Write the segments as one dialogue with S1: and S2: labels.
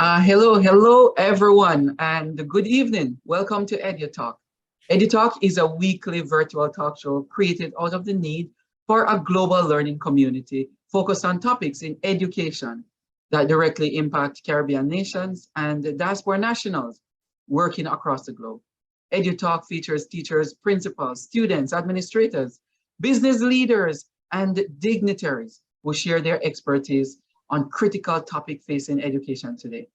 S1: Hello everyone, and good evening. Welcome to EduTALK. EduTALK is a weekly virtual talk show created out of the need for a global learning community focused on topics in education that directly impact Caribbean nations and diaspora nationals working across the globe. EduTALK features teachers, principals, students, administrators, business leaders, and dignitaries who share their expertise on critical topics facing education today,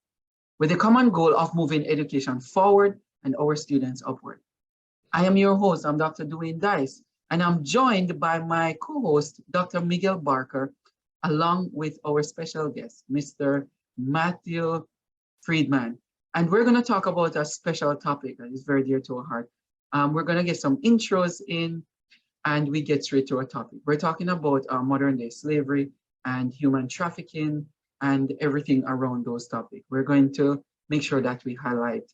S1: with the common goal of moving education forward and our students upward. I am your host, I'm Dr. Dwayne Dice, and I'm joined by my co-host, Dr. Miguel Barker, along with our special guest, Mr. Matthew Friedman. And we're gonna talk about a special topic that is very dear to our heart. We're gonna get some intros in and we get straight to our topic. We're talking about modern day slavery and human trafficking and everything around those topics. We're going to make sure that we highlight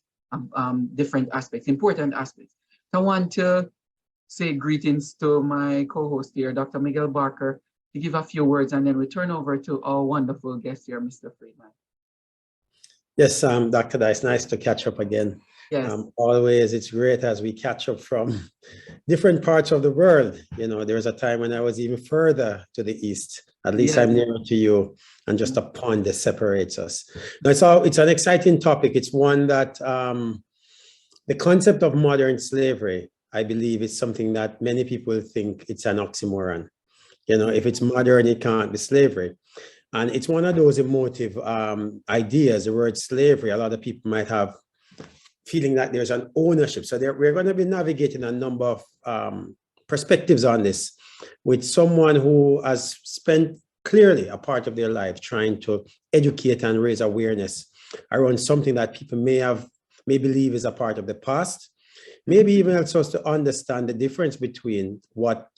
S1: different aspects, important aspects. I want to say greetings to my co-host here, Dr. Miguel Barker, to give a few words, and then we turn over to our wonderful guest here, Mr. Friedman.
S2: Yes, Dr. Dice, nice to catch up again.
S1: Yes.
S2: Always, it's great as we catch up from different parts of the world. You know, there was a time when I was even further to the east. At least I'm nearer to you, and just a pond that separates us. Now, it's an exciting topic. It's one that the concept of modern slavery, I believe, is something that many people think it's an oxymoron. You know, if it's modern, it can't be slavery. And it's one of those emotive ideas, the word slavery. A lot of people might have feeling that there's an ownership. So we're going to be navigating a number of perspectives on this with someone who has spent clearly a part of their life trying to educate and raise awareness around something that people may believe is a part of the past, maybe even helps us to understand the difference between what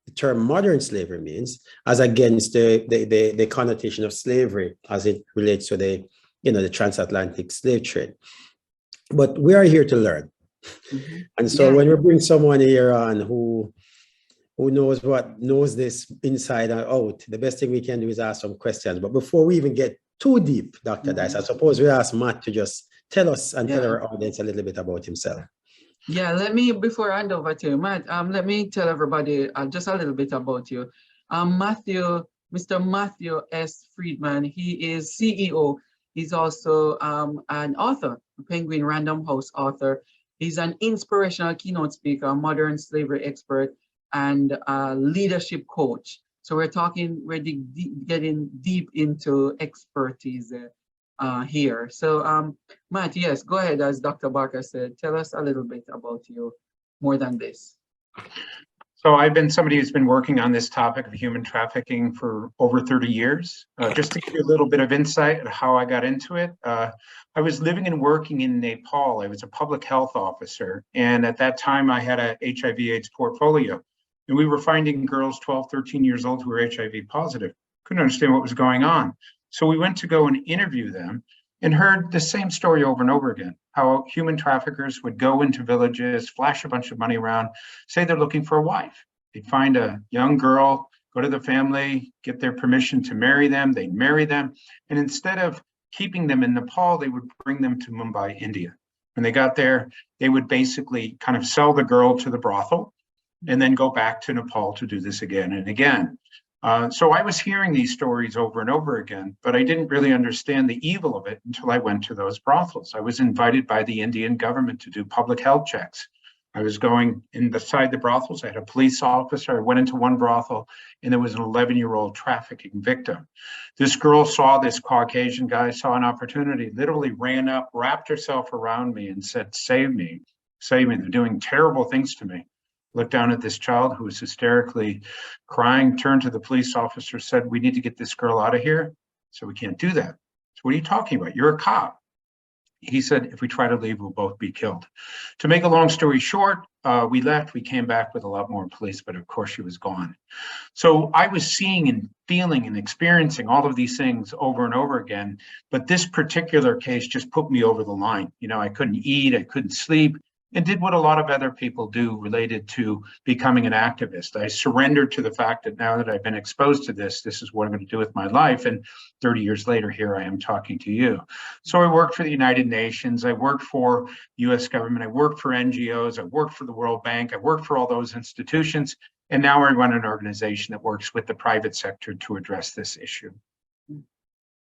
S2: the term modern slavery means as against the connotation of slavery as it relates to the transatlantic slave trade. But we are here to learn. Mm-hmm. And so when we bring someone here on who knows this inside and out, the best thing we can do is ask some questions. But before we even get too deep, Dr. Dice, I suppose we ask Matt to just tell us and tell our audience a little bit about himself.
S1: Yeah, before I hand over to you, Matt, let me tell everybody just a little bit about you. Mr. Matthew S. Friedman, he is CEO. He's also an author, a Penguin Random House author. He's an inspirational keynote speaker, modern slavery expert, and leadership coach. So we're getting deep into expertise here. So Matt, yes, go ahead. As Dr. Barker said, tell us a little bit about you more than this.
S3: So I've been somebody who's been working on this topic of human trafficking for over 30 years. Just to give you a little bit of insight on how I got into it, I was living and working in Nepal. I was a public health officer. And at that time, I had a HIV/AIDS portfolio. And we were finding girls 12, 13 years old who were HIV positive. Couldn't understand what was going on. So we went to go and interview them and heard the same story over and over again, how human traffickers would go into villages, flash a bunch of money around, say they're looking for a wife. They'd find a young girl, go to the family, get their permission to marry them, they'd marry them. And instead of keeping them in Nepal, they would bring them to Mumbai, India. When they got there, they would basically kind of sell the girl to the brothel and then go back to Nepal to do this again and again. So I was hearing these stories over and over again, but I didn't really understand the evil of it until I went to those brothels. I was invited by the Indian government to do public health checks. I was going inside the brothels. I had a police officer. I went into one brothel and there was an 11-year-old trafficking victim. This girl saw this Caucasian guy, saw an opportunity, literally ran up, wrapped herself around me and said, "Save me, save me. They're doing terrible things to me." Looked down at this child who was hysterically crying, turned to the police officer, said, "We need to get this girl out of here." So "We can't do that." So "What are you talking about? You're a cop." He said, "If we try to leave, we'll both be killed." To make a long story short, we left. We came back with a lot more police, but of course she was gone. So I was seeing and feeling and experiencing all of these things over and over again. But this particular case just put me over the line. You know, I couldn't eat, I couldn't sleep. and did what a lot of other people do related to becoming an activist. I surrendered to the fact that now that I've been exposed to this, this is what I'm going to do with my life. And 30 years later, here I am talking to you. So I worked for the United Nations. I worked for the US government. I worked for NGOs. I worked for the World Bank. I worked for all those institutions. And now I run an organization that works with the private sector to address this issue.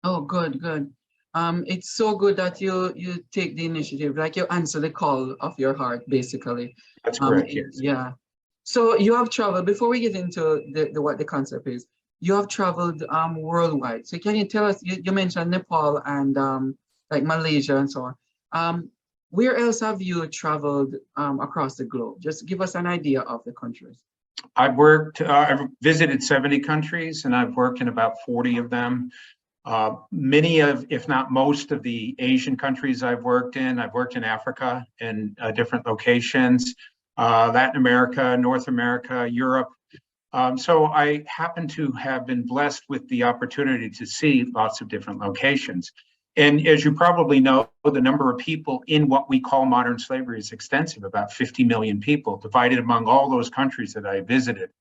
S1: Oh, good, good. It's so good that you take the initiative, like you answer the call of your heart, basically.
S3: That's correct, yes.
S1: Yeah. So you have traveled, before we get into what the concept is, you have traveled worldwide. So can you tell us, you mentioned Nepal and like Malaysia and so on. Where else have you traveled across the globe? Just give us an idea of the countries.
S3: I've visited 70 countries and I've worked in about 40 of them. Many of, if not most of the Asian countries I've worked in Africa in different locations, Latin America, North America, Europe. So I happen to have been blessed with the opportunity to see lots of different locations. And as you probably know, the number of people in what we call modern slavery is extensive, about 50 million people divided among all those countries that I visited.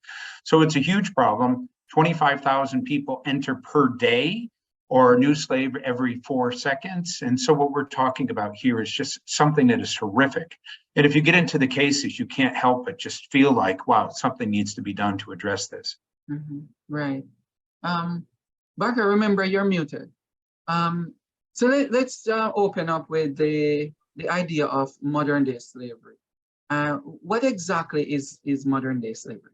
S3: So it's a huge problem. 25,000 people enter per day, or a new slave every 4 seconds. And so what we're talking about here is just something that is horrific. And if you get into the cases, you can't help but just feel like, wow, something needs to be done to address this.
S1: Mm-hmm. Right. Barker, remember you're muted. So let's open up with the idea of modern day slavery. What exactly is modern day slavery?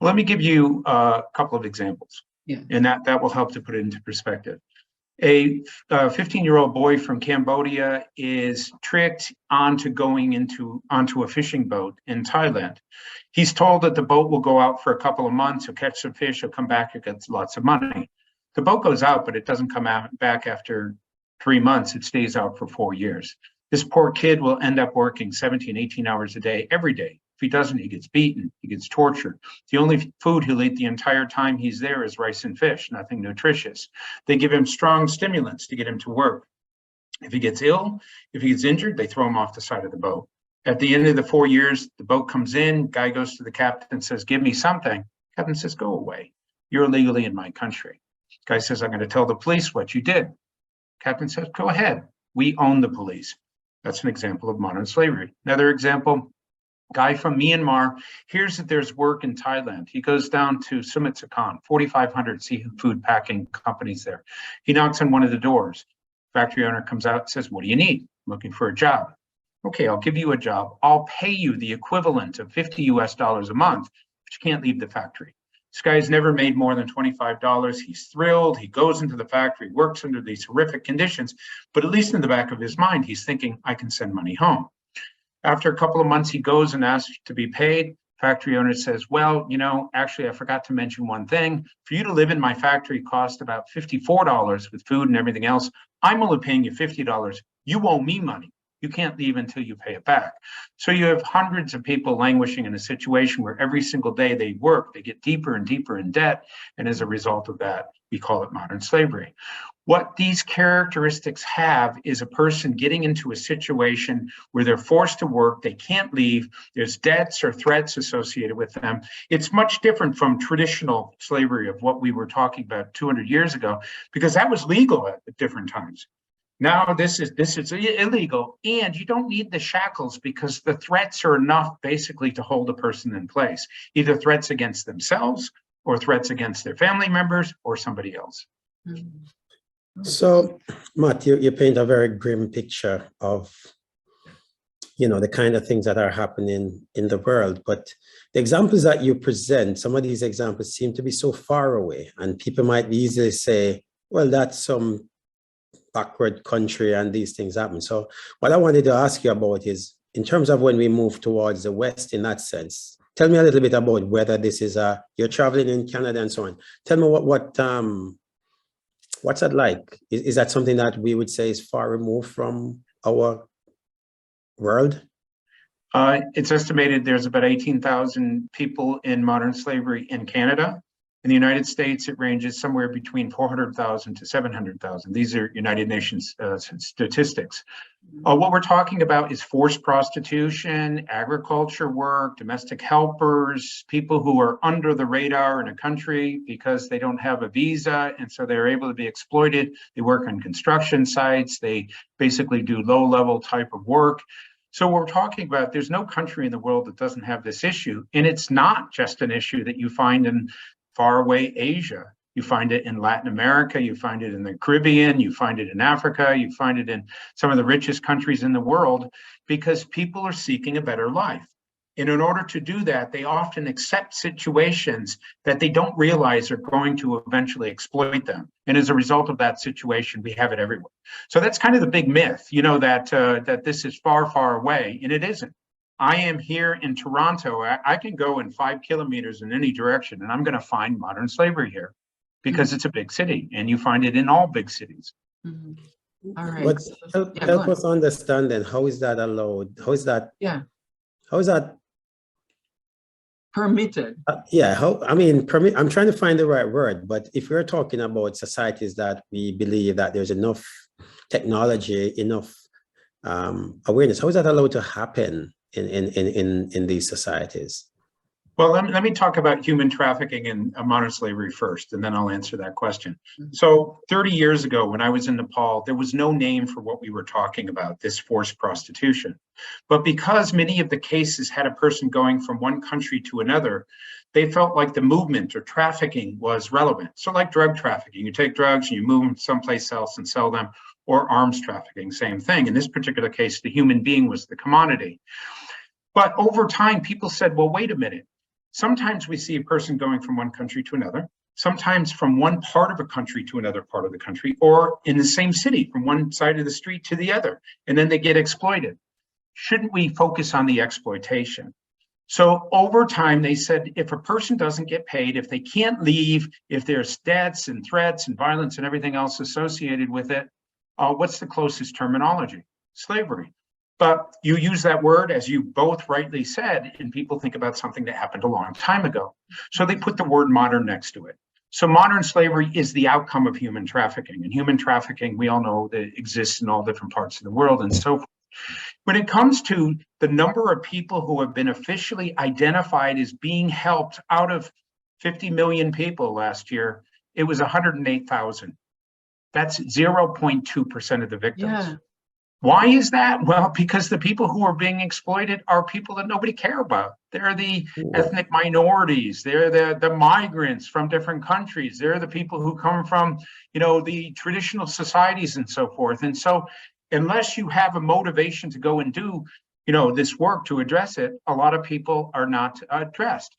S3: Well, let me give you a couple of examples.
S1: Yeah.
S3: And that will help to put it into perspective. A 15-year-old boy from Cambodia is tricked onto going onto a fishing boat in Thailand. He's told that the boat will go out for a couple of months, he'll catch some fish, he'll come back, he'll get lots of money. The boat goes out, but it doesn't come back after 3 months, it stays out for 4 years. This poor kid will end up working 17, 18 hours a day, every day. If he doesn't, he gets beaten, he gets tortured. The only food he'll eat the entire time he's there is rice and fish, nothing nutritious. They give him strong stimulants to get him to work. If he gets ill, if he gets injured, they throw him off the side of the boat. At the end of the 4 years, the boat comes in, guy goes to the captain and says, give me something. Captain says, go away. You're illegally in my country. Guy says, I'm going to tell the police what you did. Captain says, go ahead. We own the police. That's an example of modern slavery. Another example, guy from Myanmar hears that there's work in Thailand. He goes down to Sumit Sakan, 4,500 seafood packing companies there. He knocks on one of the doors. Factory owner comes out and says, what do you need? I'm looking for a job. Okay, I'll give you a job. I'll pay you the equivalent of $50 US a month, but you can't leave the factory. This guy's never made more than $25. He's thrilled. He goes into the factory, works under these horrific conditions, but at least in the back of his mind, he's thinking, I can send money home. After a couple of months, he goes and asks to be paid. Factory owner says, well, you know, actually, I forgot to mention one thing. For you to live in my factory cost about $54 with food and everything else. I'm only paying you $50. You owe me money. You can't leave until you pay it back. So you have hundreds of people languishing in a situation where every single day they work, they get deeper and deeper in debt. And as a result of that, we call it modern slavery. What these characteristics have is a person getting into a situation where they're forced to work, they can't leave, there's debts or threats associated with them. It's much different from traditional slavery of what we were talking about 200 years ago, because that was legal at different times. Now this is illegal, and you don't need the shackles because the threats are enough basically to hold a person in place, either threats against themselves or threats against their family members or somebody else.
S2: So, Matt, you paint a very grim picture of, you know, the kind of things that are happening in the world. But the examples that you present, some of these examples seem to be so far away, and people might easily say, well, that's some backward country and these things happen. So what I wanted to ask you about is, in terms of when we move towards the West in that sense, tell me a little bit about whether this is you're traveling in Canada and so on. Tell me what's that like? Is that something that we would say is far removed from our world?
S3: It's estimated there's about 18,000 people in modern slavery in Canada. In the United States, it ranges somewhere between 400,000 to 700,000. These are United Nations statistics. What we're talking about is forced prostitution, agriculture work, domestic helpers, people who are under the radar in a country because they don't have a visa, and so they're able to be exploited. They work on construction sites. They basically do low-level type of work. So we're talking about, there's no country in the world that doesn't have this issue, and it's not just an issue that you find in faraway Asia. You find it in Latin America, you find it in the Caribbean, you find it in Africa, you find it in some of the richest countries in the world, because people are seeking a better life. And in order to do that, they often accept situations that they don't realize are going to eventually exploit them. And as a result of that situation, we have it everywhere. So that's kind of the big myth, that this is far, far away, and it isn't. I am here in Toronto. I can go in 5 kilometers in any direction, and I'm going to find modern slavery here, because it's a big city, and you find it in all big cities.
S1: All right.
S2: But help us understand then, how is that allowed? How is that?
S1: Yeah.
S2: How is that
S1: permitted?
S2: I'm trying to find the right word, but if we're talking about societies that we believe that there's enough technology, enough awareness, how is that allowed to happen in these societies?
S3: Well, let me talk about human trafficking and modern slavery first, and then I'll answer that question. So 30 years ago, when I was in Nepal, there was no name for what we were talking about, this forced prostitution. But because many of the cases had a person going from one country to another, they felt like the movement or trafficking was relevant. So like drug trafficking, you take drugs and you move them someplace else and sell them, or arms trafficking, same thing. In this particular case, the human being was the commodity. But over time, people said, well, wait a minute. Sometimes we see a person going from one country to another, sometimes from one part of a country to another part of the country, or in the same city, from one side of the street to the other, and then they get exploited. Shouldn't we focus on the exploitation? So over time, they said, if a person doesn't get paid, if they can't leave, if there's debts and threats and violence and everything else associated with it, what's the closest terminology? Slavery. But you use that word, as you both rightly said, and people think about something that happened a long time ago. So they put the word modern next to it. So modern slavery is the outcome of human trafficking. And human trafficking, we all know that exists in all different parts of the world and so forth. When it comes to the number of people who have been officially identified as being helped out of 50 million people last year, it was 108,000. That's 0.2% of the victims.
S1: Yeah.
S3: Why is that? Well, because the people who are being exploited are people that nobody cares about. They're the ethnic minorities. They're the migrants from different countries. They're the people who come from, the traditional societies and so forth. And so unless you have a motivation to go and do, this work to address it, a lot of people are not addressed.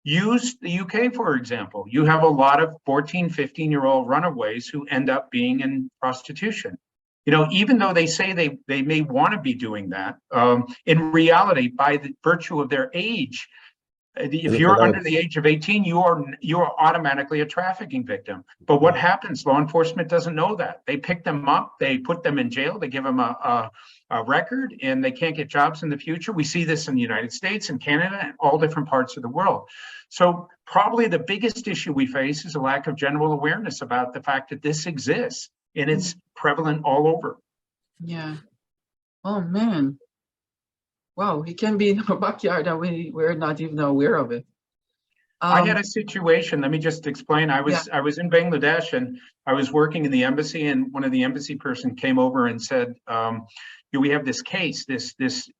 S3: Use the UK, for example. You have a lot of 14, 15-year-old runaways who end up being in prostitution. Even though they say they may want to be doing that, in reality, by the virtue of their age, if you're under the age of 18, you are automatically a trafficking victim. But what happens? Law enforcement doesn't know that. They pick them up, they put them in jail, they give them a record, and they can't get jobs in the future. We see this in the United States and Canada and all different parts of the world. So probably the biggest issue we face is a lack of general awareness about the fact that this exists. And it's prevalent all over.
S1: Yeah. Oh, man. Wow, it can be in our backyard and we're not even aware of it.
S3: I had a situation, let me just explain. I was in Bangladesh and I was working in the embassy, and one of the embassy person came over and said, we have this case, this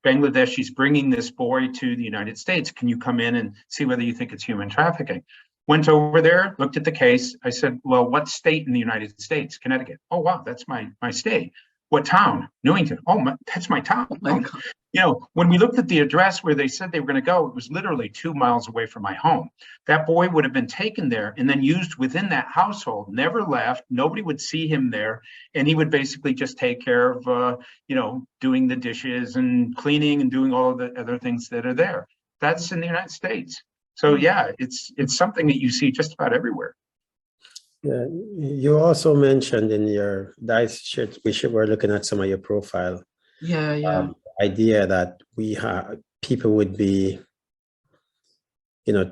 S3: Bangladeshi's bringing this boy to the United States. Can you come in and see whether you think it's human trafficking? Went over there, looked at the case. I said, well, what state in the United States? Connecticut. Oh, wow, that's my state. What town? Newington. Oh, that's my town.
S1: Oh my God.
S3: When we looked at the address where they said they were going to go, it was literally 2 miles away from my home. That boy would have been taken there and then used within that household, never left. Nobody would see him there. And he would basically just take care of, doing the dishes and cleaning and doing all of the other things that are there. That's in the United States. So yeah, it's something that you see just about everywhere.
S2: Yeah, you also mentioned in your we're looking at some of your profile.
S1: Yeah.
S2: Idea that people would be,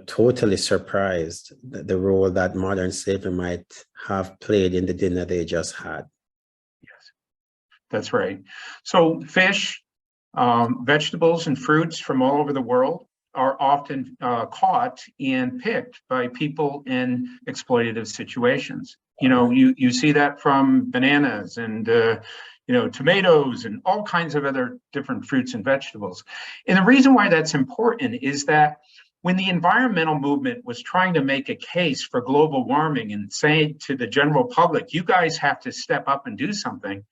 S2: totally surprised that the role that modern slavery might have played in the dinner they just had.
S3: Yes, That's right. So fish, vegetables, and fruits from all over the world are often caught and picked by people in exploitative situations. You know, you see that from bananas and tomatoes and all kinds of other different fruits and vegetables. And the reason why that's important is that when the environmental movement was trying to make a case for global warming and say to the general public, you guys have to step up and do something,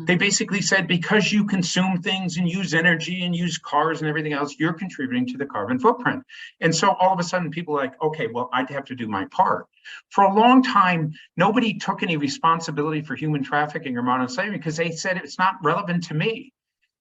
S3: they basically said, because you consume things and use energy and use cars and everything else, you're contributing to the carbon footprint. And so all of a sudden people are like, okay, well, I'd have to do my part. For a long time, nobody took any responsibility for human trafficking or modern slavery because they said it's not relevant to me.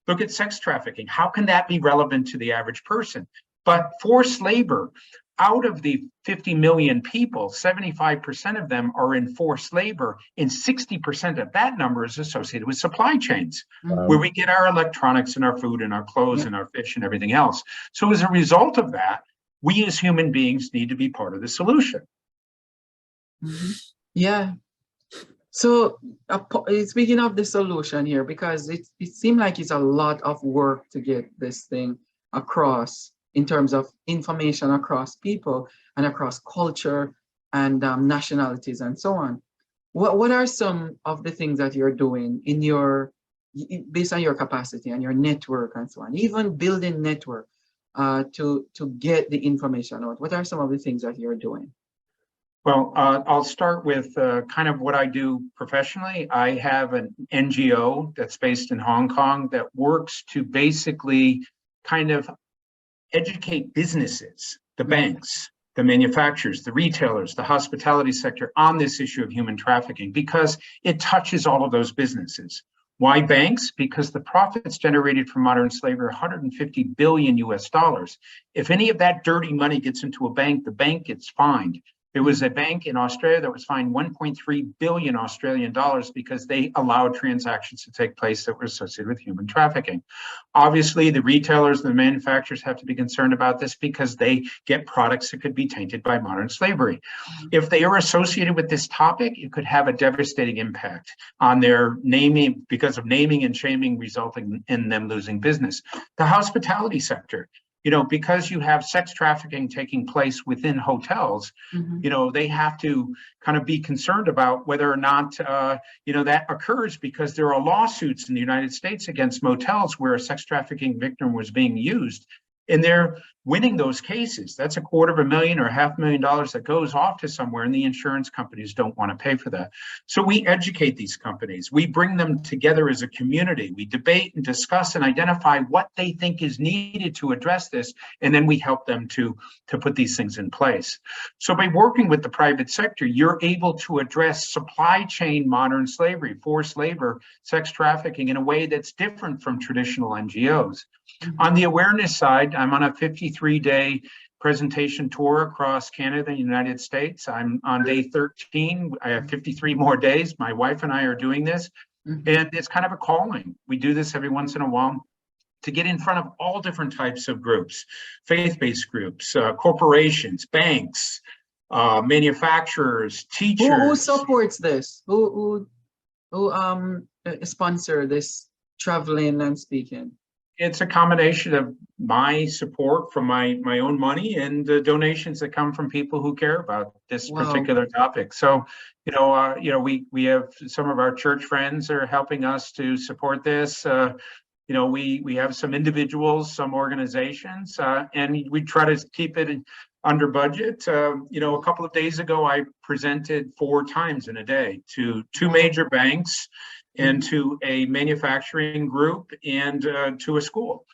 S3: Look at sex trafficking. How can that be relevant to the average person? But forced labor, out of the 50 million people, 75% of them are in forced labor, and 60% of that number is associated with supply chains, where we get our electronics and our food and our clothes and our fish and everything else. So as a result of that, we as human beings need to be part of the solution.
S1: Yeah. So speaking of the solution here, because it seems like it's a lot of work to get this thing across in terms of information across people and across culture and nationalities and so on. What are some of the things that you're doing in based on your capacity and your network and so on, even building network to get the information out? What are some of the things that you're doing?
S3: Well, I'll start with kind of what I do professionally. I have an NGO that's based in Hong Kong that works to basically kind of educate businesses, the banks, the manufacturers, the retailers, the hospitality sector on this issue of human trafficking, because it touches all of those businesses. Why banks? Because the profits generated from modern slavery are 150 billion US dollars. If any of that dirty money gets into a bank, the bank gets fined. There was a bank in Australia that was fined 1.3 billion Australian dollars because they allowed transactions to take place that were associated with human trafficking. Obviously, the retailers and the manufacturers have to be concerned about this because they get products that could be tainted by modern slavery. If they are associated with this topic, it could have a devastating impact on their naming, because of naming and shaming resulting in them losing business. The hospitality sector, because you have sex trafficking taking place within hotels, they have to kind of be concerned about whether or not, that occurs, because there are lawsuits in the United States against motels where a sex trafficking victim was being used. And they're winning those cases. That's $250,000 or $500,000 that goes off to somewhere, and the insurance companies don't want to pay for that. So we educate these companies. We bring them together as a community. We debate and discuss and identify what they think is needed to address this, and then we help them to put these things in place. So by working with the private sector, you're able to address supply chain modern slavery, forced labor, sex trafficking in a way that's different from traditional NGOs. On the awareness side, I'm on a 53-day presentation tour across Canada and the United States. I'm on day 13. I have 53 more days. My wife and I are doing this, and it's kind of a calling. We do this every once in a while to get in front of all different types of groups, faith-based groups, corporations, banks, manufacturers, teachers.
S1: Who supports this? Who sponsor this traveling and speaking?
S3: It's a combination of my support from my own money and donations that come from people who care about this particular topic. So, we have some of our church friends are helping us to support this. We have some individuals, some organizations, and we try to keep it under budget. A couple of days ago, I presented 4 times in a day to 2 major banks, and to a manufacturing group, and to a school.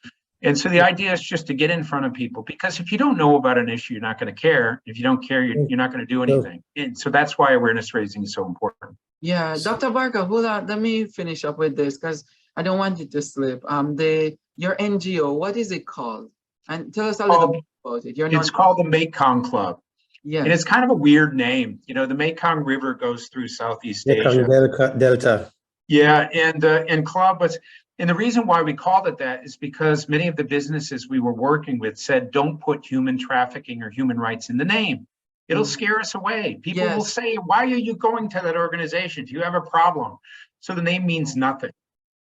S3: And so the idea is just to get in front of people, because if you don't know about an issue, you're not going to care. If you don't care, you're not going to do anything. And so that's why awareness raising is so important.
S1: Yeah, Dr. Barker, hold on. Let me finish up with this, because I don't want it to slip. Your NGO, what is it called? And tell us a little bit about it.
S3: It's called the Mekong Club.
S1: Yeah.
S3: And it's kind of a weird name. The Mekong River goes through Southeast Asia.
S2: Delta.
S3: Yeah, and club was, and the reason why we called it that is because many of the businesses we were working with said, don't put human trafficking or human rights in the name. It'll scare us away. People will say, why are you going to that organization? Do you have a problem? So the name means nothing.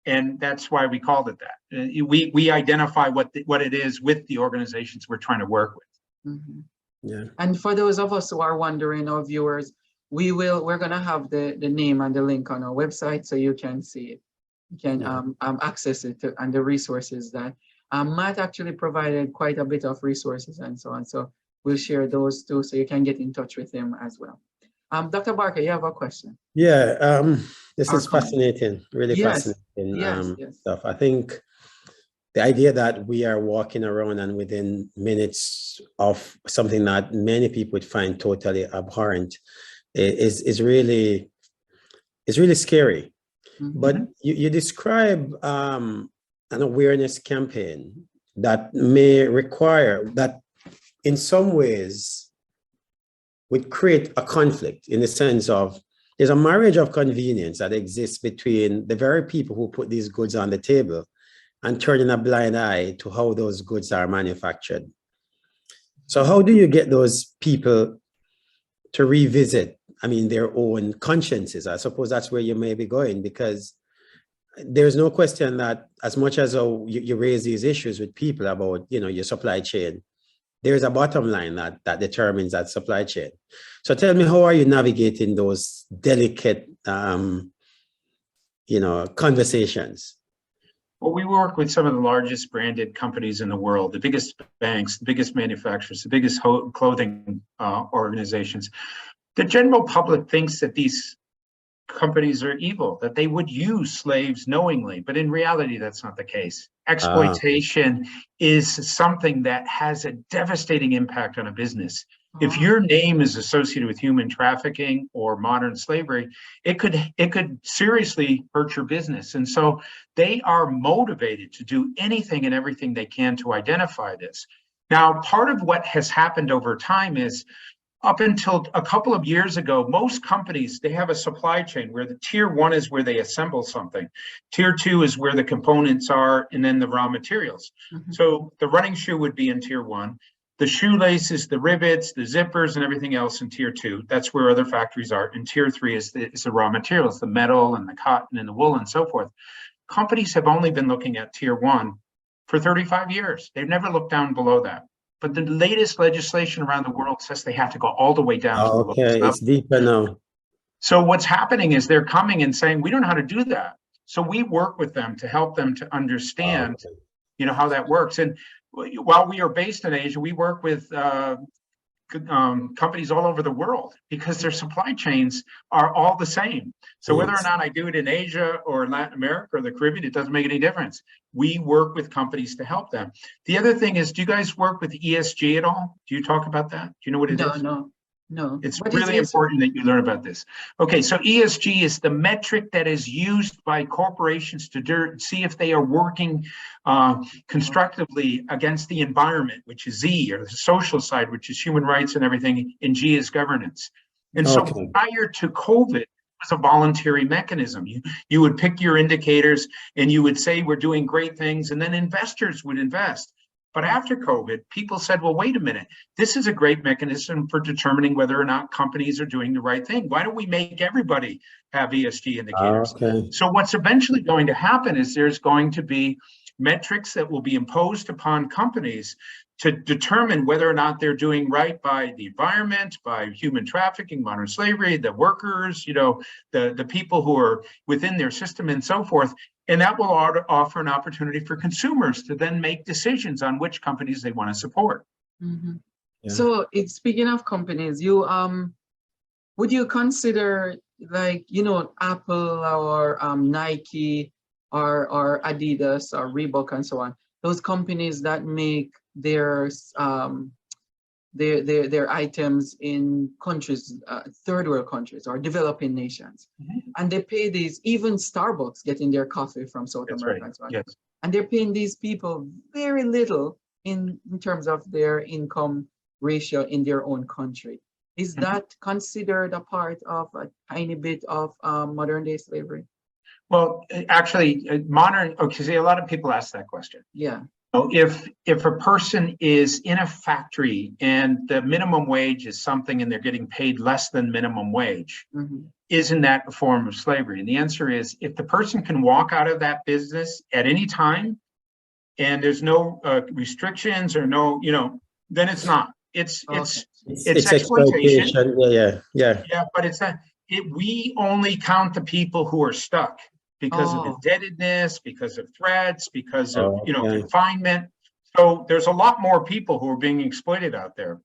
S3: And that's why we called it that. We identify what it is with the organizations we're trying to work with.
S1: Mm-hmm.
S2: Yeah.
S1: And for those of us who are wondering, our viewers, we're gonna have the name and the link on our website so you can see it. You can access it and the resources that Matt actually provided quite a bit of resources and so on. So we'll share those too, so you can get in touch with him as well. Dr. Barker, you have a question?
S2: Yeah, this is
S1: comment.
S2: fascinating, really
S1: Yes.
S2: fascinating
S1: Yes.
S2: stuff. I think the idea that we are walking around and within minutes of something that many people would find totally abhorrent is really scary.
S1: Mm-hmm.
S2: But you describe an awareness campaign that may require that in some ways would create a conflict in the sense of there's a marriage of convenience that exists between the very people who put these goods on the table and turning a blind eye to how those goods are manufactured. So how do you get those people to revisit, their own consciences? I suppose that's where you may be going, because there's no question that as much as you raise these issues with people about, your supply chain, there's a bottom line that determines that supply chain. So tell me, how are you navigating those delicate, conversations?
S3: Well, we work with some of the largest branded companies in the world, the biggest banks, the biggest manufacturers, the biggest clothing organizations. The general public thinks that these companies are evil, that they would use slaves knowingly, but in reality, that's not the case. Exploitation is something that has a devastating impact on a business. If your name is associated with human trafficking or modern slavery, it could seriously hurt your business. And so they are motivated to do anything and everything they can to identify this. Now, part of what has happened over time is, up until a couple of years ago, most companies, they have a supply chain where the tier 1 is where they assemble something. Tier 2 is where the components are, and then the raw materials. Mm-hmm. So the running shoe would be in tier 1. The shoelaces, the rivets, the zippers, and everything else in tier 2. That's where other factories are. And tier 3 is the raw materials, the metal and the cotton and the wool and so forth. Companies have only been looking at tier 1 for 35 years. They've never looked down below that. But the latest legislation around the world says they have to go all the way down to the lowest level.
S2: It's deeper now.
S3: So what's happening is they're coming and saying, we don't know how to do that. So we work with them to help them to understand, how that works. And while we are based in Asia, we work with companies all over the world because their supply chains are all the same. So whether or not I do it in Asia or Latin America or the Caribbean, it doesn't make any difference. We work with companies to help them. The other thing is, do you guys work with ESG at all? Do you talk about that? Do you know what it is?
S1: No.
S3: It's really important that you learn about this. Okay, so ESG is the metric that is used by corporations to see if they are working constructively against the environment, which is Z, or the social side, which is human rights and everything, and G is governance. And so prior to COVID, it was a voluntary mechanism. You would pick your indicators and you would say, we're doing great things, and then investors would invest. But after COVID, people said, well, wait a minute, this is a great mechanism for determining whether or not companies are doing the right thing. Why don't we make everybody have ESG indicators? So what's eventually going to happen is there's going to be metrics that will be imposed upon companies to determine whether or not they're doing right by the environment, by human trafficking, modern slavery, the workers, the people who are within their system and so forth. And that will offer an opportunity for consumers to then make decisions on which companies they want to support.
S1: Mm-hmm. Yeah. So speaking of companies, you would you consider, like, Apple or Nike or Adidas or Reebok and so on, those companies that make their items in countries, third world countries or developing nations, and they pay these, even Starbucks getting their coffee from South America, right. Yes. And they're paying these people very little in terms of their income ratio in their own country. Is that considered a part of a tiny bit of modern day slavery?
S3: Well, actually, see, a lot of people ask that question.
S1: Yeah.
S3: If a person is in a factory and the minimum wage is something and they're getting paid less than minimum wage, isn't that a form of slavery? And the answer is, if the person can walk out of that business at any time and there's no restrictions or no, then it's not. It's exploitation.
S2: exploitation.
S3: Yeah, but it's not. We only count the people who are stuck because of indebtedness, because of threats, because of confinement. So there's a lot more people who are being exploited out there.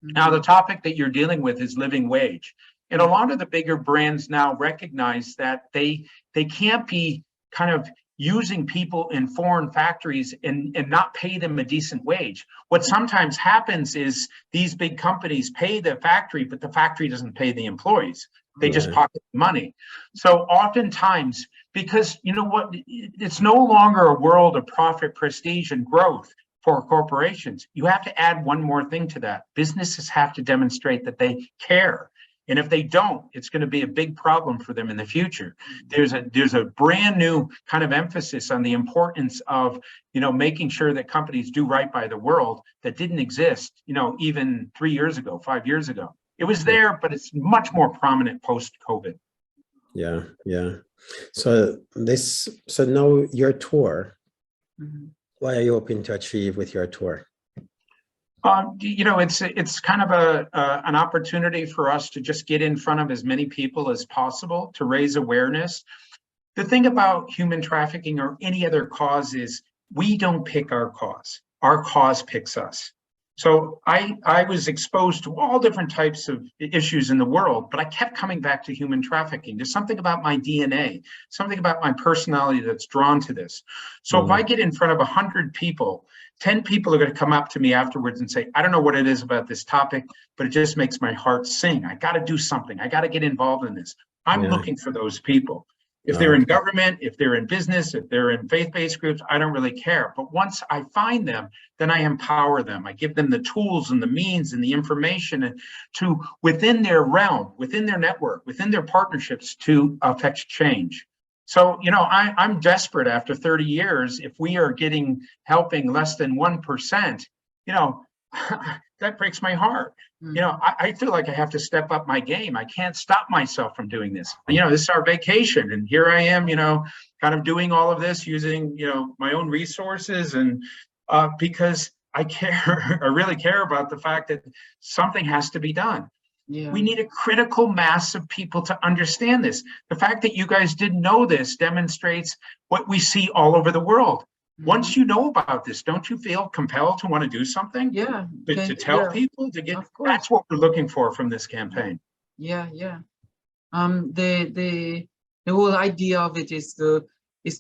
S3: Now, the topic that you're dealing with is living wage. And a lot of the bigger brands now recognize that they can't be kind of using people in foreign factories and not pay them a decent wage. What sometimes happens is these big companies pay the factory, but the factory doesn't pay the employees. They just pocket the money. So oftentimes, because you know what, it's no longer a world of profit, prestige, and growth for corporations. You have to add one more thing to that. Businesses have to demonstrate that they care. And if they don't, it's going to be a big problem for them in the future. There's a brand new kind of emphasis on the importance of, making sure that companies do right by the world that didn't exist, even 3 years ago, 5 years ago. It was there, but it's much more prominent post-COVID.
S2: Yeah. So now your tour, what are you hoping to achieve with your tour?
S3: It's kind of an opportunity for us to just get in front of as many people as possible to raise awareness. The thing about human trafficking or any other cause is we don't pick our cause picks us. So I was exposed to all different types of issues in the world, but I kept coming back to human trafficking. There's something about my DNA, something about my personality that's drawn to this. So if I get in front of 100 people, 10 people are going to come up to me afterwards and say, I don't know what it is about this topic, but it just makes my heart sing. I got to do something. I got to get involved in this. I'm looking for those people. If they're in government, if they're in business, if they're in faith-based groups, I don't really care. But once I find them, then I empower them. I give them the tools and the means and the information to, within their realm, within their network, within their partnerships, to affect change. So, I'm desperate after 30 years. If we are helping less than 1%, that breaks my heart. I feel like I have to step up my game. I can't stop myself from doing this. This is our vacation, and here I am, kind of doing all of this using, my own resources, and because I care, I really care about the fact that something has to be done. We need a critical mass of people to understand this. The fact that you guys didn't know this demonstrates what we see all over the world. Once you know about this, don't you feel compelled to want to do something?
S1: Yeah.
S3: To tell people to get. That's what we're looking for from this campaign.
S1: Yeah. The whole idea of it is to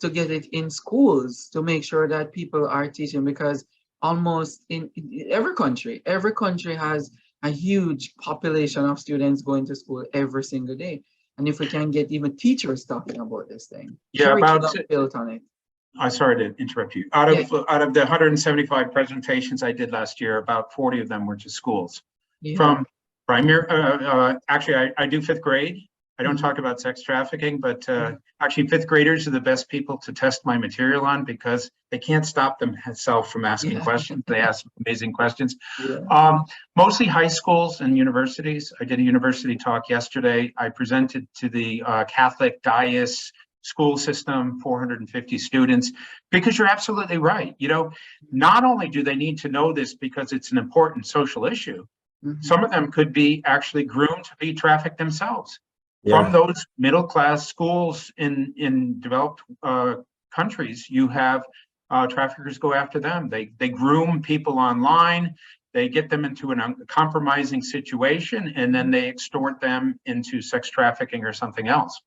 S1: get it in schools, to make sure that people are teaching, because almost in every country has a huge population of students going to school every single day. And if we can get even teachers talking about this thing, built on it.
S3: I'm sorry to interrupt you. Out of the 175 presentations I did last year, about 40 of them were to schools. From primary, actually, I do fifth grade. I don't talk about sex trafficking, but actually fifth graders are the best people to test my material on, because they can't stop themselves from asking questions. They ask amazing questions. Mostly high schools and universities. I did a university talk yesterday. I presented to the Catholic Diocese school system, 450 students, because you're absolutely right. Not only do they need to know this because it's an important social issue, some of them could be actually groomed to be trafficked themselves. From those middle-class schools in developed countries, you have traffickers go after them. They groom people online, they get them into a compromising situation, and then they extort them into sex trafficking or something else.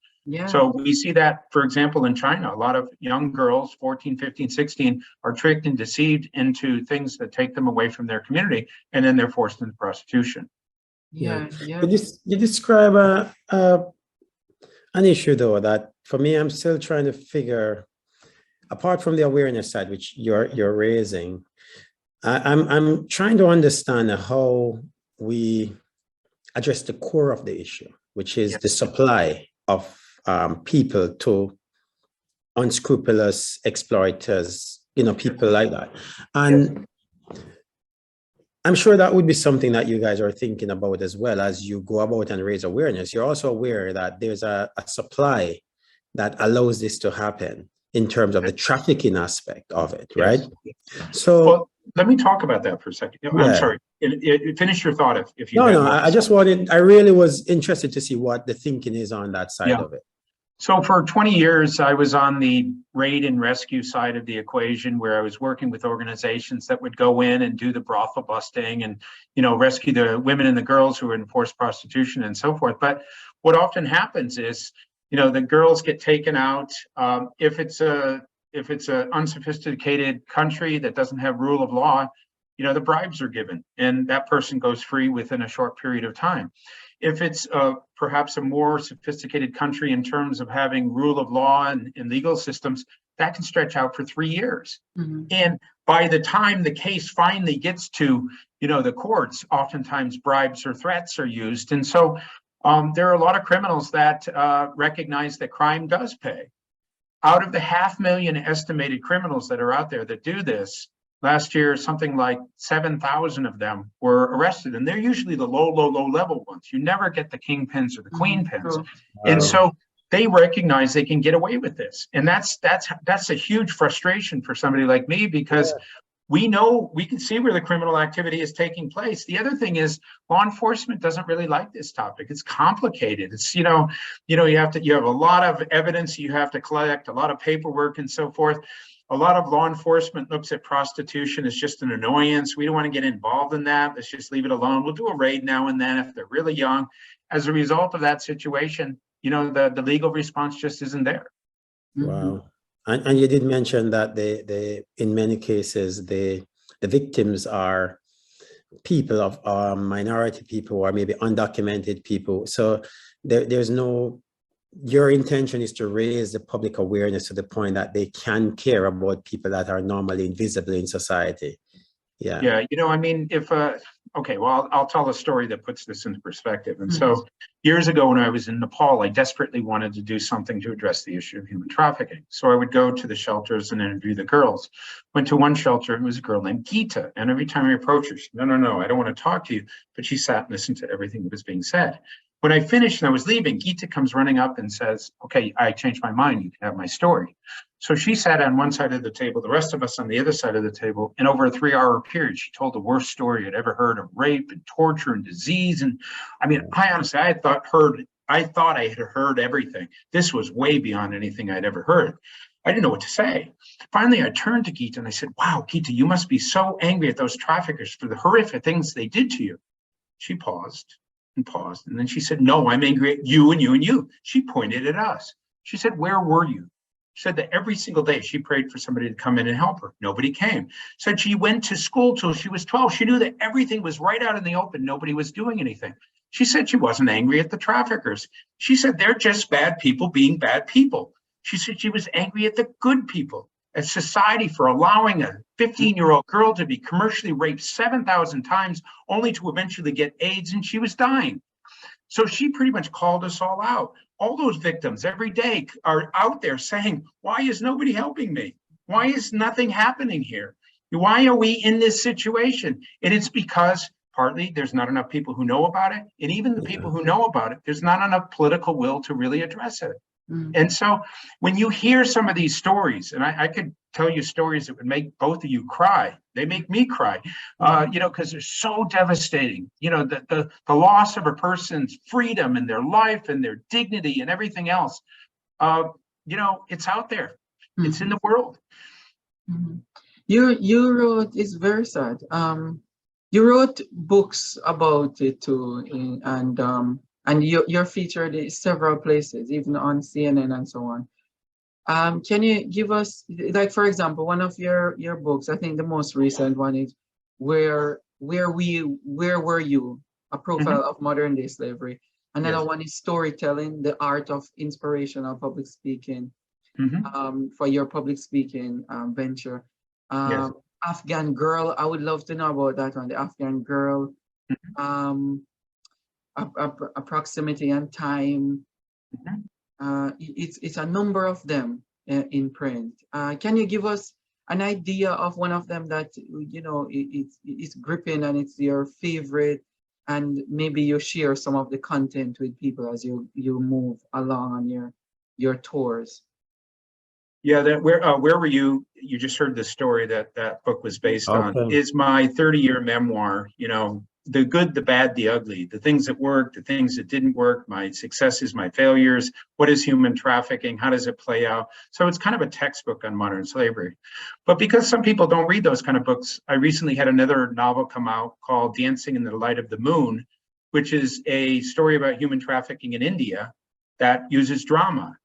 S3: So we see that, for example, in China, a lot of young girls, 14, 15, 16, are tricked and deceived into things that take them away from their community, and then they're forced into prostitution.
S2: You describe an issue, though, that for me, I'm still trying to figure, apart from the awareness side, which you're raising, I'm trying to understand how we address the core of the issue, which is the supply of people to unscrupulous exploiters, people like that. And I'm sure that would be something that you guys are thinking about as well as you go about and raise awareness. You're also aware that there's a supply that allows this to happen in terms of the trafficking aspect of it, right?
S3: Yes.
S2: So,
S3: well, let me talk about that for a second. I'm
S2: yeah.
S3: sorry. Finish your thought if you
S2: No,
S3: had
S2: no,
S3: more.
S2: I just wanted, I really was interested to see what the thinking is on that side of it.
S3: So for 20 years, I was on the raid and rescue side of the equation, where I was working with organizations that would go in and do the brothel busting and, rescue the women and the girls who were in forced prostitution and so forth. But what often happens is, the girls get taken out. If it's an unsophisticated country that doesn't have rule of law, the bribes are given and that person goes free within a short period of time. If it's perhaps a more sophisticated country in terms of having rule of law and legal systems, that can stretch out for 3 years. Mm-hmm. And by the time the case finally gets to, the courts, oftentimes bribes or threats are used. And so there are a lot of criminals that recognize that crime does pay. Out of the 500,000 estimated criminals that are out there that do this, last year, something like 7,000 of them were arrested, and they're usually the low level ones. You never get the kingpins or the queenpins. Wow. And so they recognize they can get away with this. And that's a huge frustration for somebody like me, because we can see where the criminal activity is taking place. The other thing is law enforcement doesn't really like this topic. It's complicated. It's, you have a lot of evidence you have to collect, a lot of paperwork and so forth. A lot of law enforcement looks at prostitution as just an annoyance. We don't want to get involved in that. Let's just leave it alone. We'll do a raid now and then if they're really young. As a result of that situation, the legal response just isn't there.
S2: Wow. And you did mention that in many cases, the victims are people of minority people or maybe undocumented people. So there's no, your intention is to raise the public awareness to the point that they can care about people that are normally invisible in society. Yeah.
S3: Yeah. I'll tell a story that puts this into perspective. And so years ago when I was in Nepal, I desperately wanted to do something to address the issue of human trafficking. So I would go to the shelters and interview the girls. Went to one shelter, and it was a girl named Geeta. And every time I approached her, she said, no, I don't want to talk to you. But she sat and listened to everything that was being said. When I finished and I was leaving, Geeta comes running up and says, okay, I changed my mind. You can have my story. So she sat on one side of the table, the rest of us on the other side of the table. And over a 3-hour period, she told the worst story I'd ever heard of rape and torture and disease. And I honestly, I thought I had heard everything. This was way beyond anything I'd ever heard. I didn't know what to say. Finally, I turned to Geeta and I said, wow, Geeta, you must be so angry at those traffickers for the horrific things they did to you. She paused. And then she said, no, I'm angry at you and you and you. She pointed at us. She said, where were you? She said that every single day she prayed for somebody to come in and help her. Nobody came. Said she went to school till she was 12. She knew that everything was right out in the open. Nobody was doing anything. She said she wasn't angry at the traffickers. She said they're just bad people being bad people. She said she was angry at the good people, at society for allowing a 15-year-old girl to be commercially raped 7,000 times only to eventually get AIDS, and she was dying. So she pretty much called us all out. All those victims every day are out there saying, why is nobody helping me? Why is nothing happening here? Why are we in this situation? And it's because partly there's not enough people who know about it. And even the people who know about it, there's not enough political will to really address it. And so when you hear some of these stories, and I could tell you stories that would make both of you cry. They make me cry, because they're so devastating. The loss of a person's freedom and their life and their dignity and everything else. It's out there. It's in the world.
S1: You wrote, it's very sad. You wrote books about it too, and you're featured in several places, even on CNN and so on. Can you give us, like, for example, one of your books, I think the most recent one is Where Were You? A Profile of Modern Day Slavery. Another one is Storytelling, the Art of Inspirational Public Speaking, for your public speaking venture. Afghan Girl, I would love to know about that one, the Afghan Girl. Proximity and Time. It's a number of them in print. Can you give us an idea of one of them that, you know, it's gripping and it's your favorite, and maybe you share some of the content with people as you move along on your tours.
S3: Yeah, where were you? You just heard the story that book was based on.
S2: Okay.
S3: Is my 30-year memoir, you know, the good, the bad, the ugly, the things that worked, the things that didn't work, my successes, my failures, what is human trafficking, how does it play out? So it's kind of a textbook on modern slavery. But because some people don't read those kind of books, I recently had another novel come out called Dancing in the Light of the Moon, which is a story about human trafficking in India that uses drama.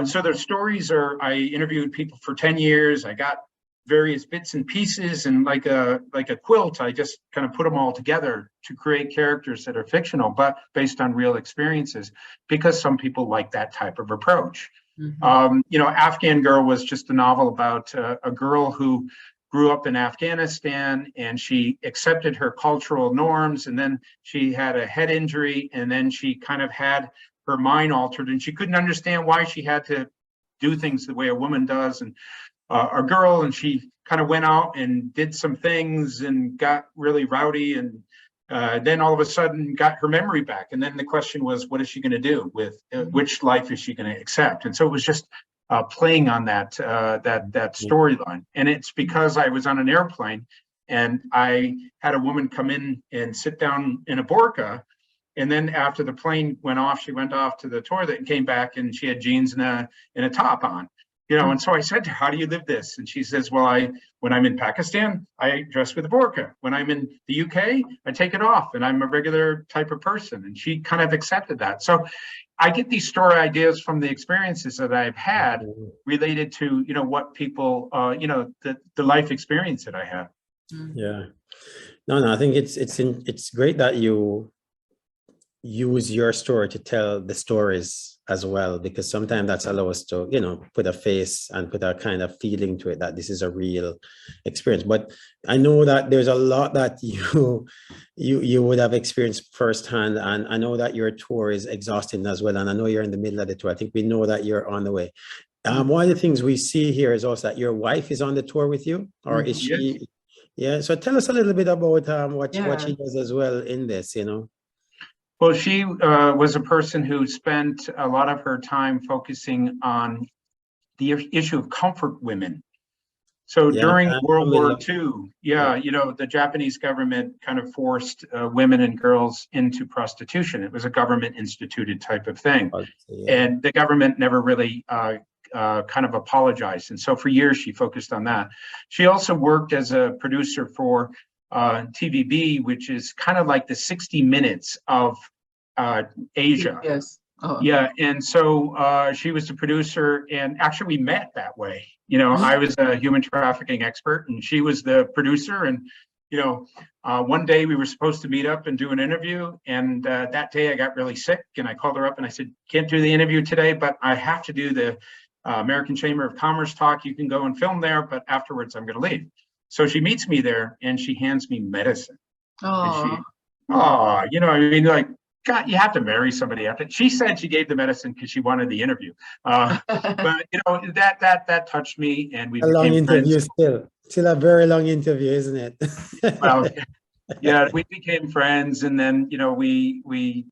S3: So the stories are, I interviewed people for 10 years. I got various bits and pieces, and like a quilt, I just kind of put them all together to create characters that are fictional, but based on real experiences, because some people like that type of approach. You know, Afghan Girl was just a novel about a girl who grew up in Afghanistan, and she accepted her cultural norms, and then she had a head injury, and then she kind of had her mind altered, and she couldn't understand why she had to do things the way a woman does. And a girl, and she kind of went out and did some things and got really rowdy, and then all of a sudden got her memory back. And then the question was, what is she going to do with which life is she going to accept? And so it was just playing on that storyline. And it's because I was on an airplane and I had a woman come in and sit down in a burqa. And then after the plane went off, she went off to the toilet and came back, and she had jeans and a top on, you know. And so I said to her, how do you live this? And she says, well, when I'm in Pakistan, I dress with a burqa. When I'm in the UK, I take it off, and I'm a regular type of person. And she kind of accepted that. So I get these story ideas from the experiences that I've had related to, you know, what people, you know, the life experience that I have.
S2: Yeah. No, I think it's great that you use your story to tell the stories as well, because sometimes that's allow us to, you know, put a face and put a kind of feeling to it that this is a real experience. But I know that there's a lot that you would have experienced firsthand, and I know that your tour is exhausting as well, and I know you're in the middle of the tour. I think we know that you're on the way. One of the things we see here is also that your wife is on the tour with you, or is she?
S3: Yes.
S2: Yeah, so tell us a little bit about what she does as well in this, you know.
S3: Well, she was a person who spent a lot of her time focusing on the issue of comfort women. So during World War II, you know, the Japanese government kind of forced women and girls into prostitution. It was a government instituted type of thing. And the government never really kind of apologized. And so for years, she focused on that. She also worked as a producer for TVB, which is kind of like the 60 Minutes of Asia.
S1: Yes. Oh.
S3: Yeah, and so she was the producer, and actually we met that way. You know, I was a human trafficking expert, and she was the producer. And you know, one day we were supposed to meet up and do an interview, and that day I got really sick, and I called her up and I said, "Can't do the interview today, but I have to do the American Chamber of Commerce talk. You can go and film there, but afterwards I'm going to leave." So she meets me there, and she hands me medicine.
S1: Oh,
S3: you know, I mean, like, God, you have to marry somebody after. She said she gave the medicine because she wanted the interview. But you know, that touched me, and we
S2: a long
S3: became
S2: interview
S3: friends.
S2: still a very long interview, isn't it?
S3: Well, yeah, we became friends, and then you know we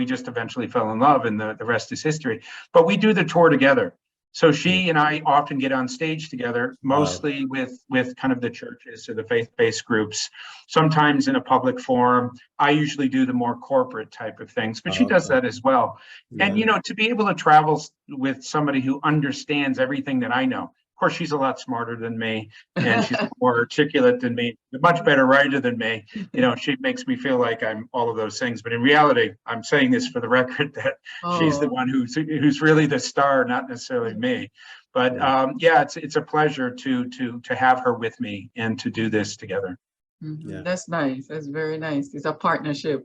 S3: just eventually fell in love, and the rest is history. But we do the tour together. So she and I often get on stage together, mostly with kind of the churches or the faith-based groups, sometimes in a public forum. I usually do the more corporate type of things, but she does that as well.
S2: Yeah.
S3: And, you know, to be able to travel with somebody who understands everything that I know. Of course, she's a lot smarter than me, and she's more articulate than me, a much better writer than me. You know, she makes me feel like I'm all of those things. But in reality, I'm saying this for the record that she's the one who's really the star, not necessarily me. But yeah, it's a pleasure to have her with me and to do this together.
S2: Yeah.
S1: That's nice. That's very nice. It's a partnership.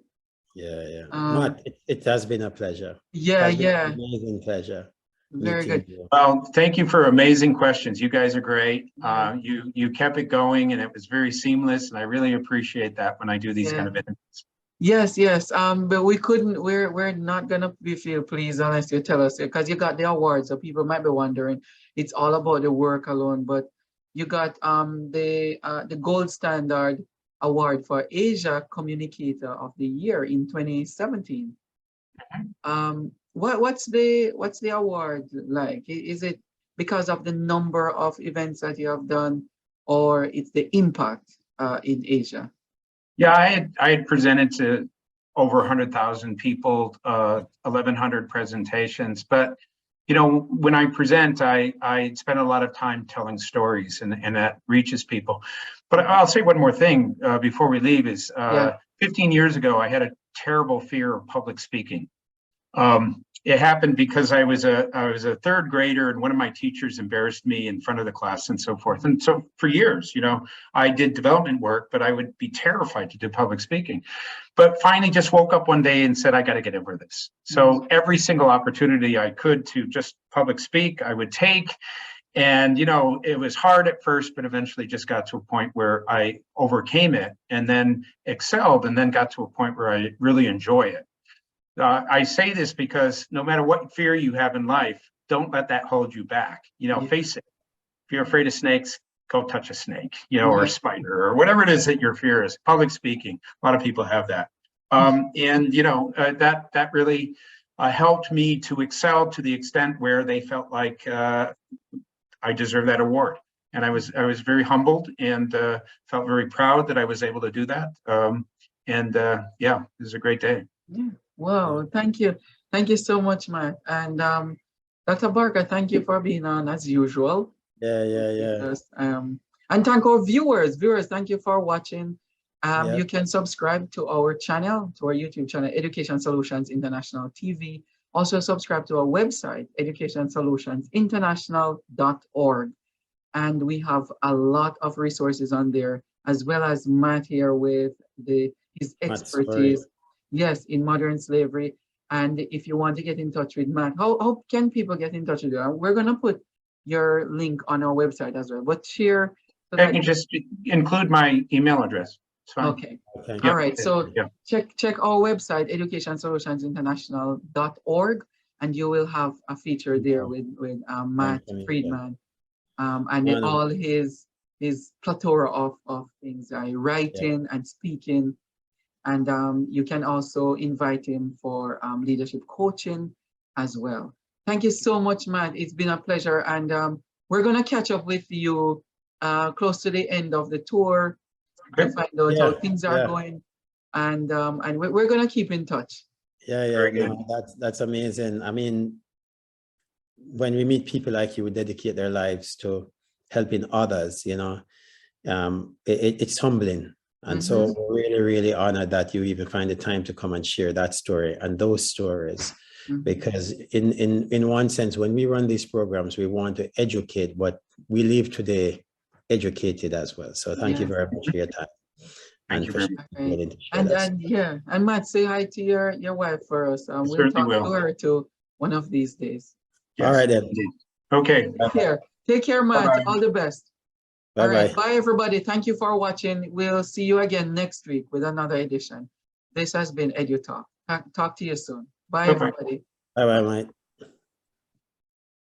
S2: Yeah. Matt, it has been a pleasure.
S1: Yeah,
S2: An amazing pleasure.
S1: Very good.
S3: Well, thank you for amazing questions. You guys are great. You kept it going, and it was very seamless, and I really appreciate that when I do these kind of interviews.
S1: Yes. But we're not gonna feel pleased unless you tell us, because you got the awards, so people might be wondering. It's all about the work alone, but you got the Gold Standard Award for Asia Communicator of the Year in 2017. What's the award like? Is it because of the number of events that you have done, or it's the impact in Asia?
S3: Yeah, I had presented to over 100,000 people, 1,100 presentations. But you know, when I present, I spend a lot of time telling stories, and that reaches people. But I'll say one more thing before we leave is 15 years ago, I had a terrible fear of public speaking. It happened because I was a third grader, and one of my teachers embarrassed me in front of the class and so forth. And so for years, you know, I did development work, but I would be terrified to do public speaking. But finally just woke up one day and said, I got to get over this. So every single opportunity I could to just public speak, I would take. And, you know, it was hard at first, but eventually just got to a point where I overcame it and then excelled, and then got to a point where I really enjoy it. I say this because no matter what fear you have in life, don't let that hold you back. You know, face it. If you're afraid of snakes, go touch a snake, you know, or a spider, or whatever it is that your fear is. Public speaking, a lot of people have that. And, you know, that really helped me to excel to the extent where they felt like I deserve that award. And I was very humbled and felt very proud that I was able to do that. Yeah, it was a great day.
S1: Yeah. Wow, thank you. Thank you so much, Matt. And Dr. Barker, thank you for being on as usual.
S2: Yeah.
S1: And thank our viewers. Viewers, thank you for watching. You can subscribe to our channel, to our YouTube channel, Education Solutions International TV. Also subscribe to our website, educationsolutionsinternational.org. And we have a lot of resources on there, as well as Matt here with his expertise. Yes, in modern slavery. And if you want to get in touch with Matt, how can people get in touch with you? We're going to put your link on our website as well. But share. So
S3: I can just include my email address. It's fine.
S1: Okay. All right. So check our website, educationsolutionsinternational.org, and you will have a feature there with Matt Friedman, and all his plethora of things, writing and speaking. And you can also invite him for leadership coaching as well. Thank you so much, Matt. It's been a pleasure. And we're going to catch up with you close to the end of the tour to find out how things are going. And we're going to keep in touch.
S2: That's amazing. I mean, when we meet people like you who dedicate their lives to helping others, you know, it's humbling. And so we're really, really honored that you even find the time to come and share that story and those stories, because in one sense, when we run these programs, we want to educate, but we leave today educated as well. So thank you very much for your time.
S3: Thank you very
S1: much. And Matt, say hi to your wife for us. We'll talk to her too one of these days.
S2: Yes. All right then.
S3: Okay.
S1: Take care, Matt.
S3: Bye-bye.
S1: All the best. All right. Bye, everybody. Thank you for watching. We'll see you again next week with another edition. This has been EduTALK. Talk to you soon. Bye, everybody.
S2: Bye-bye, Mike.